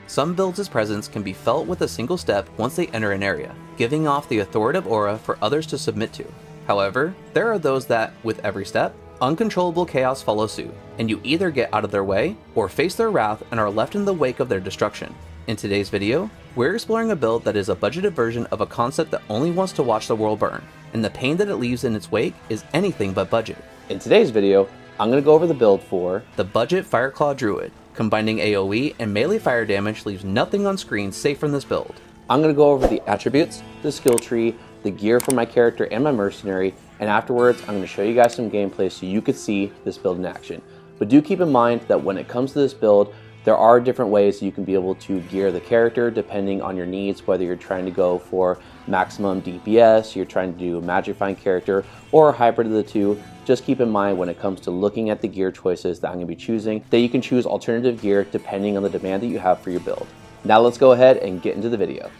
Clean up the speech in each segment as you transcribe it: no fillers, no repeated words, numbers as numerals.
some builds' presence can be felt with a single step once they enter an area, giving off the authoritative aura for others to submit to. However, there are those that, with every step, uncontrollable chaos follows suit, and you either get out of their way or face their wrath and are left in the wake of their destruction. In today's video, we're exploring a build that is a budgeted version of a concept that only wants to watch the world burn, and the pain that it leaves in its wake is anything but budget. In today's video, I'm going to go over the build for the budget Fireclaw Druid. Combining AoE and melee fire damage leaves nothing on screen safe from this build. I'm going to go over the attributes, the skill tree, the gear for my character and my mercenary, and afterwards I'm going to show you guys some gameplay so you could see this build in action. But do keep in mind that when it comes to this build, there are different ways you can be able to gear the character depending on your needs, whether you're trying to go for maximum DPS, you're trying to do a magic find character, or a hybrid of the two. Just keep in mind when it comes to looking at the gear choices that I'm going to be choosing, that you can choose alternative gear depending on the demand that you have for your build. Now let's go ahead and get into the video.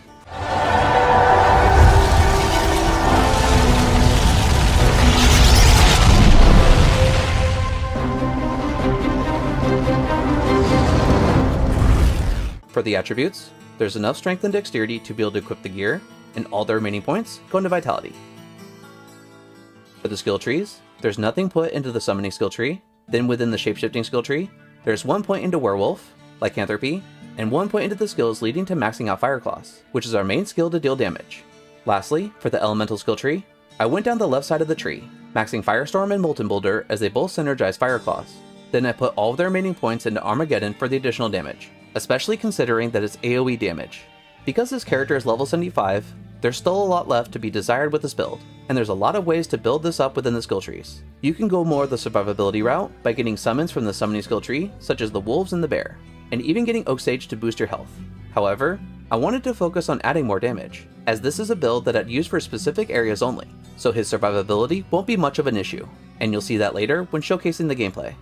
For the attributes, there's enough strength and dexterity to be able to equip the gear, and all the remaining points go into vitality. For the skill trees, there's nothing put into the summoning skill tree. Then within the shapeshifting skill tree, there's 1 point into werewolf, lycanthropy, and 1 point into the skills leading to maxing out Fireclaws, which is our main skill to deal damage. Lastly, for the elemental skill tree, I went down the left side of the tree, maxing Firestorm and Molten Boulder as they both synergize Fireclaws. Then I put all of the remaining points into Armageddon for the additional damage, especially considering that it's AoE damage. Because this character is level 75, there's still a lot left to be desired with this build, and there's a lot of ways to build this up within the skill trees. You can go more the survivability route by getting summons from the summoning skill tree, such as the wolves and the bear, and even getting Oak Sage to boost your health. However, I wanted to focus on adding more damage, as this is a build that I'd use for specific areas only, so his survivability won't be much of an issue, and you'll see that later when showcasing the gameplay.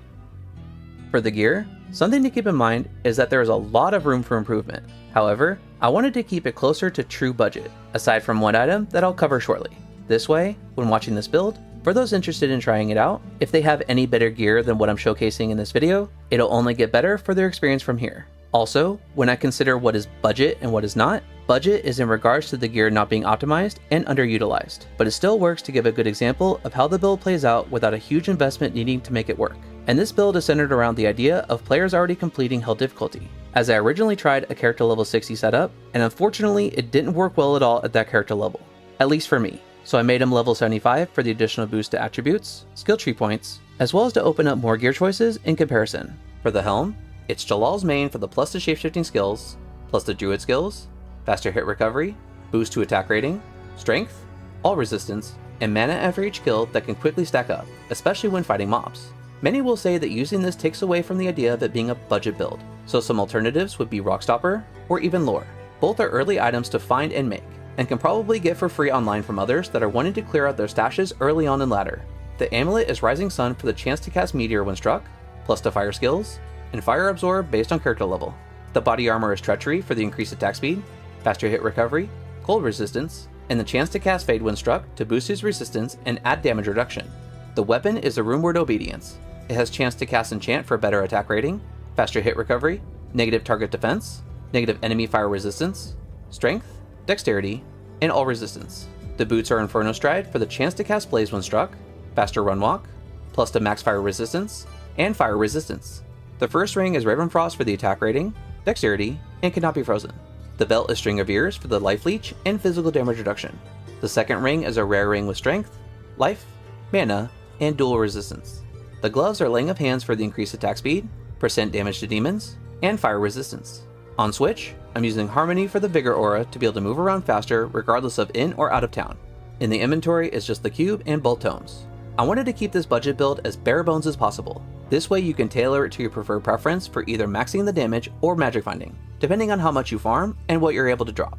For the gear, something to keep in mind is that there is a lot of room for improvement. However, I wanted to keep it closer to true budget, aside from one item that I'll cover shortly. This way, when watching this build, for those interested in trying it out, if they have any better gear than what I'm showcasing in this video, it'll only get better for their experience from here. Also, when I consider what is budget and what is not, budget is in regards to the gear not being optimized and underutilized, but it still works to give a good example of how the build plays out without a huge investment needing to make it work. And this build is centered around the idea of players already completing hell difficulty, as I originally tried a character level 60 setup, and unfortunately it didn't work well at all at that character level, at least for me. So I made him level 75 for the additional boost to attributes, skill tree points, as well as to open up more gear choices in comparison. For the helm, it's Jalal's main for the plus to shapeshifting skills, plus the druid skills, faster hit recovery, boost to attack rating, strength, all resistance, and mana after each kill that can quickly stack up, especially when fighting mobs. Many will say that using this takes away from the idea of it being a budget build, so some alternatives would be Rockstopper or even Lore. Both are early items to find and make, and can probably get for free online from others that are wanting to clear out their stashes early on in ladder. The amulet is Rising Sun for the chance to cast Meteor when struck, plus to fire skills, and Fire Absorb based on character level. The body armor is Treachery for the increased attack speed, faster hit recovery, cold resistance, and the chance to cast Fade when struck to boost his resistance and add damage reduction. The weapon is the Runeward Obedience. It has chance to cast Enchant for better attack rating, faster hit recovery, negative target defense, negative enemy fire resistance, strength, dexterity, and all resistance. The boots are Inferno Stride for the chance to cast Blaze when struck, faster run walk, plus to max fire resistance, and fire resistance. The first ring is Ravenfrost for the attack rating, dexterity, and cannot be frozen. The belt is String of Ears for the life leech and physical damage reduction. The second ring is a rare ring with strength, life, mana, and dual resistance. The gloves are Laying of Hands for the increased attack speed, percent damage to demons, and fire resistance. On Switch, I'm using Harmony for the Vigor aura to be able to move around faster regardless of in or out of town. In the inventory is just the cube and both tomes. I wanted to keep this budget build as bare bones as possible. This way you can tailor it to your preferred preference for either maxing the damage or magic finding, depending on how much you farm and what you're able to drop.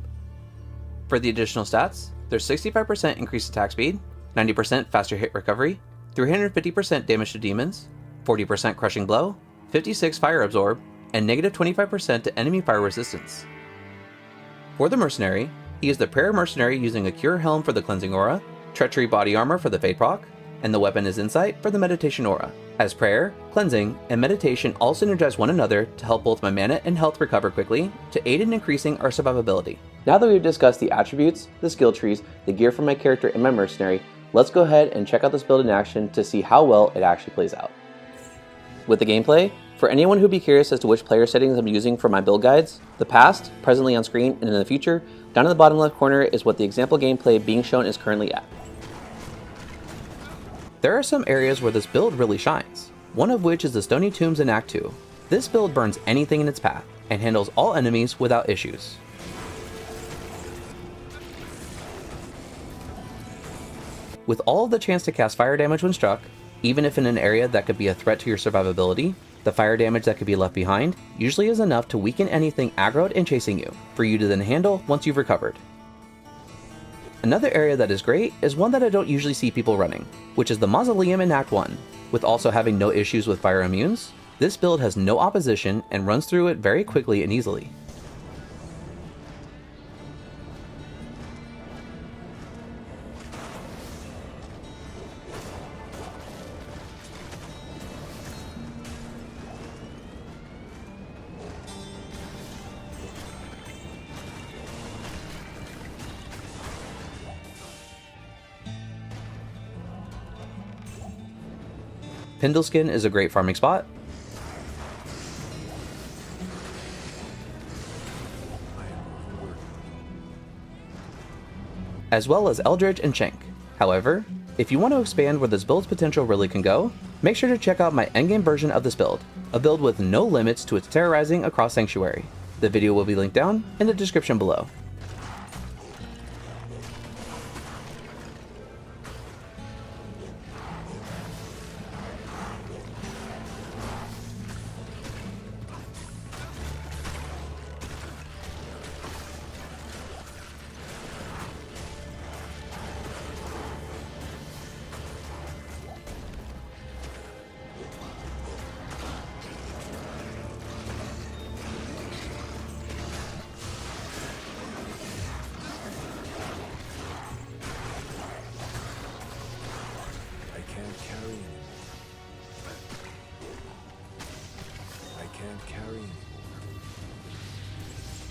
For the additional stats, there's 65% increased attack speed, 90% faster hit recovery, 350% damage to demons, 40% crushing blow, 56 fire absorb, and negative 25% to enemy fire resistance. For the Mercenary, he is the Prayer Mercenary using a Cure Helm for the Cleansing aura, Treachery body armor for the Fade proc, and the weapon is Insight for the Meditation aura. as prayer, cleansing, and meditation all synergize one another to help both my mana and health recover quickly, to aid in increasing our survivability. Now that we've discussed the attributes, the skill trees, the gear for my character, and my mercenary, let's go ahead and check out this build in action to see how well it actually plays out. With the gameplay, for anyone who'd be curious as to which player settings I'm using for my build guides, the past, presently on screen, and in the future, down in the bottom left corner is what the example gameplay being shown is currently at. There are some areas where this build really shines, one of which is the Stony Tombs in Act 2. This build burns anything in its path, and handles all enemies without issues. With all of the chance to cast fire damage when struck, even if in an area that could be a threat to your survivability, the fire damage that could be left behind usually is enough to weaken anything aggroed and chasing you, for you to then handle once you've recovered. Another area that is great is one that I don't usually see people running, which is the Mausoleum in Act 1. With also having no issues with fire immunes, this build has no opposition and runs through it very quickly and easily. Pindleskin is a great farming spot, as well as Eldritch and Shank. However, if you want to expand where this build's potential really can go, make sure to check out my endgame version of this build, a build with no limits to its terrorizing across Sanctuary. The video will be linked down in the description below.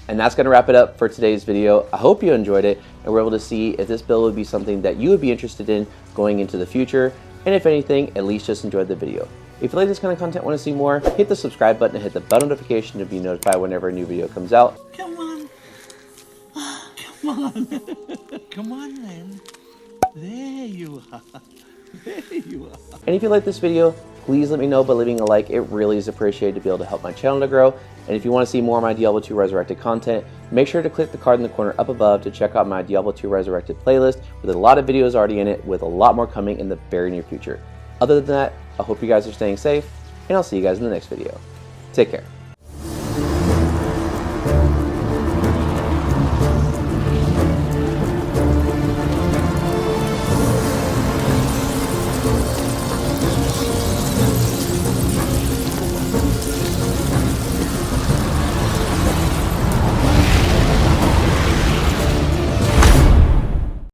And that's going to wrap it up for today's video. I hope you enjoyed it and were able to see if this build would be something that you would be interested in going into the future, and if anything, at least just enjoyed the video. If you like this kind of content, want to see more, hit the subscribe button and hit the bell notification to be notified whenever a new video comes out. Come on. Come on. Come on, man. There you are. There you are. And if you like this video, please let me know by leaving a like. It really is appreciated to be able to help my channel to grow. And if you want to see more of my Diablo 2 Resurrected content, make sure to click the card in the corner up above to check out my Diablo 2 Resurrected playlist with a lot of videos already in it, with a lot more coming in the very near future. Other than that, I hope you guys are staying safe, and I'll see you guys in the next video. Take care.